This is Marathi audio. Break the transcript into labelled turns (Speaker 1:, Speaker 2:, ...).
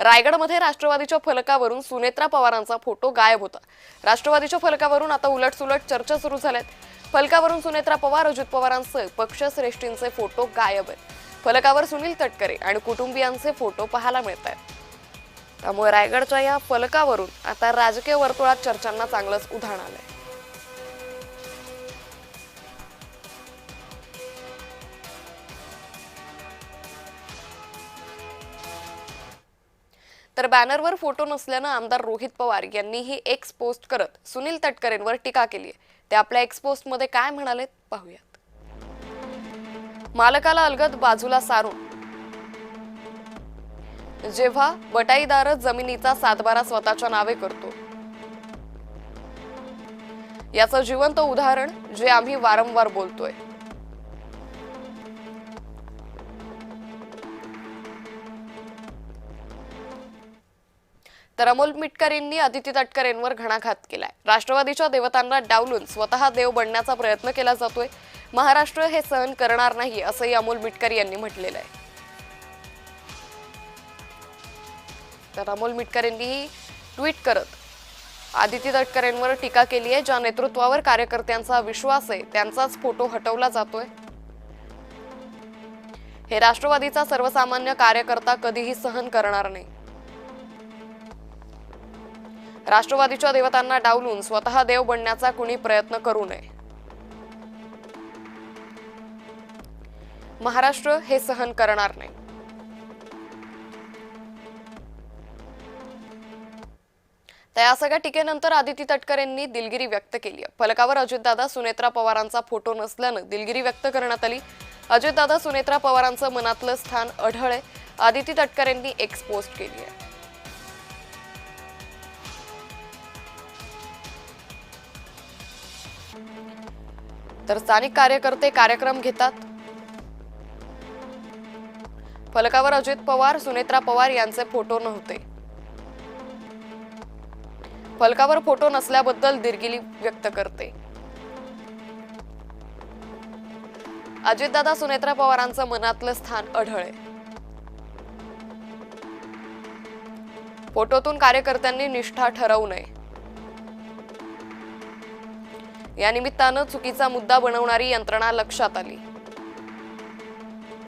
Speaker 1: रायगडमध्ये राष्ट्रवादीच्या फलकावरून सुनेत्रा पवारांचा फोटो गायब होता। राष्ट्रवादीच्या फलकावरून आता उलटसुलट चर्चा सुरू झाल्यात। फलकावरून सुनेत्रा पवार, अजित पवारांसह पक्षश्रेष्ठींचे फोटो गायब आहेत। फलकावर सुनील तटकरे आणि कुटुंबियांचे फोटो पाहायला मिळत आहेत। त्यामुळे रायगडच्या या फलकावरून आता राजकीय वर्तुळात चर्चांना चांगलंच उधाण आलंय। तर बॅनरवर फोटो नसल्यानं आमदार रोहित पवार यांनीही एक्स पोस्ट करत सुनील तटकरेंवर टीका केली आहे। ते आपल्या एक्स पोस्टमध्ये काय म्हणाले पाहूयात। मालकाला अलगद बाजूला सारून जेव्हा बटाईदार जमिनीचा सातबारा स्वतःच्या नावे करतो, याचं जिवंत उदाहरण जे आम्ही वारंवार बोलतोय। तर अमोल मिटकरींनी आदिती तटकरेंवर घणाघात केलाय। राष्ट्रवादीच्या देवतांना डावलून स्वतः देव बनण्याचा प्रयत्न केला जातोय। महाराष्ट्र हे सहन करणार नाही असंही अमोल मिटकरी यांनी म्हटलेलं आहे। तर अमोल मिटकरींनी ट्विट करत आदिती तटकरेंवर टीका केली आहे। ज्या नेतृत्वावर कार्यकर्त्यांचा विश्वास आहे त्यांचाच फोटो हटवला जातोय। हे राष्ट्रवादीचा सर्वसामान्य कार्यकर्ता कधीही सहन करणार नाही। राष्ट्रवादीच्या देवतांना डावलून स्वतः देव बनण्याचा कुणी प्रयत्न करू नये। महाराष्ट्र हे सहन करणार नाही। त्या या सगळ्या टीकेनंतर आदिती तटकरेंनी दिलगिरी व्यक्त केली आहे। फलकावर अजितदादा, सुनेत्रा पवारांचा फोटो नसल्यानं दिलगिरी व्यक्त करण्यात आली। अजितदादा, सुनेत्रा पवारांचं मनातलं स्थान अढळ आहे, आदिती तटकरेंनी एक्स पोस्ट केली आहे। तर स्थानिक कार्यकर्ते कार्यक्रम घेतात। फलकावर अजित पवार, सुनेत्रा पवार यांचे फोटो नव्हते। फलकावर फोटो नसल्याबद्दल दिलगिरी व्यक्त करते। अजितदादा, सुनेत्रा पवारांचं मनातलं स्थान अढळ आहे। फोटोतून कार्यकर्त्यांनी निष्ठा ठरवू नये। या निमित्तानं चुकीचा मुद्दा बनवणारी यंत्रणा लक्षात आली।